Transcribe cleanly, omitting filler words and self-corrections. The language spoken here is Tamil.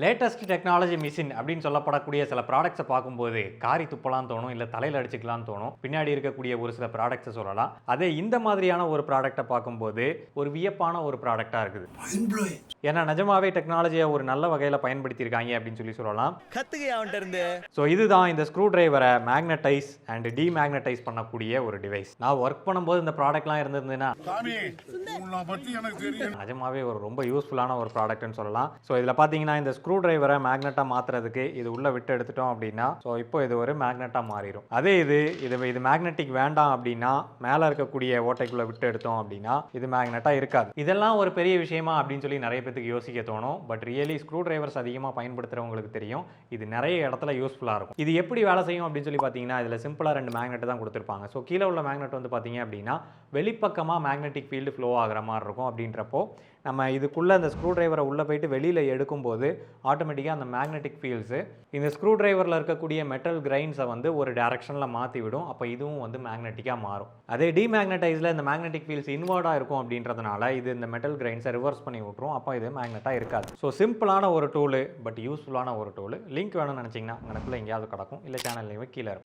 லேட்டஸ்ட் டெக்னாலஜி மிஷின் அப்படின்னு சொல்லப்படக்கூடிய சில ப்ராடக்ட்ஸை பார்க்கும்போது காரி துப்பலாம் தோணும், இல்லை தலையில் அடிச்சுக்கலாம்னு தோணும். பின்னாடி இருக்கக்கூடிய ஒரு சில ப்ராடக்ட்ஸை சொல்லலாம். அதே இந்த மாதிரியான ஒரு ப்ராடக்ட்டை பார்க்கும்போது ஒரு வியப்பான ஒரு ப்ராடக்டாக இருக்குது. ஏன்னா நிஜமாவே டெக்னாலஜியை ஒரு நல்ல வகையில் பயன்படுத்தியிருக்காங்க அப்படின்னு சொல்லலாம். ஸோ இதுதான் இந்த ஸ்க்ரூ டிரைவரை மேக்னடைஸ் அண்ட் டிமேக்னடைஸ் பண்ணக்கூடிய ஒரு டிவைஸ். நான் ஒர்க் பண்ணும்போது இந்த ப்ராடக்ட்லாம் இருந்ததுன்னா நிஜமாவே ஒரு ரொம்ப யூஸ்ஃபுல்லான ஒரு ப்ராடக்ட்னு சொல்லலாம். ஸோ இதில் பார்த்தீங்கன்னா இந்த ஸ்க்ரூ டிரைவரை மேக்னெட்டாக மாற்றுறதுக்கு இது உள்ளே விட்டு எடுத்துட்டோம் அப்படின்னா ஸோ இப்போ இது ஒரு மேக்னெட்டாக மாறிடும். அதே இது மேக்னெட்டிக் வேண்டாம் அப்படின்னா மேலே இருக்கக்கூடிய ஓட்டைக்குள்ளே விட்டு எடுத்தோம் அப்படின்னா இது மேக்னெட்டாக இருக்காது. இதெல்லாம் ஒரு பெரிய விஷயமா அப்படின்னு சொல்லி நிறைய பேருக்கு யோசிக்க தோணும். பட் ரியலி ஸ்க்ரூ டிரைவர்ஸ் அதிகமாக பயன்படுத்துகிறவங்களுக்கு தெரியும் இது நிறைய இடத்துல யூஸ்ஃபுல்லாக இருக்கும். இது எப்படி வேலை செய்யும் அப்படின்னு சொல்லி பார்த்தீங்கன்னா இதில் சிம்பிளாக 2 மேக்னெட் தான் கொடுத்துருப்பாங்க. ஸோ கீழே உள்ள மேக்னெட் வந்து பார்த்தீங்க அப்படின்னா வெளிப்பக்கமாக மேக்னெட்டிக் ஃபீல்டு ஃப்ளோ ஆகிற மாதிரி இருக்கும். அப்படின்றப்போ நம்ம இதுக்குள்ளே அந்த ஸ்க்ரூ டிரைவரை உள்ளே போயிட்டு வெளியில் எடுக்கும்போது ஆட்டோமேட்டிக்காக அந்த மேக்னெட்டிக் ஃபீல்ட்ஸு இந்த ஸ்க்ரூ டிரைவரில் இருக்கக்கூடிய மெட்டல் கிரைன்ஸை வந்து ஒரு டைரக்ஷனில் மாற்றி விடும். அப்போ இதுவும் வந்து மேக்னெட்டிக்காக மாறும். அதே டிமேக்னடைஸில் இந்த மேக்னெட்டிக் ஃபீல்ட்ஸ் இன்வர்டாக இருக்கும் அப்படின்றதுனால இது இந்த மெட்டல் கிரைன்ஸை ரிவர்ஸ் பண்ணி விட்டுரும். அப்போ இது மேக்னெட்டாக இருக்காது. ஸோ சிம்பிளான ஒரு டூலு பட் யூஸ்ஃபுல்லான ஒரு டூலு. லிங்க் வேணும்னு நினச்சிங்கன்னா எனக்குள்ளே எங்கேயாவது கிடக்கும், இல்லை சேனல் கீழே இருக்கும்.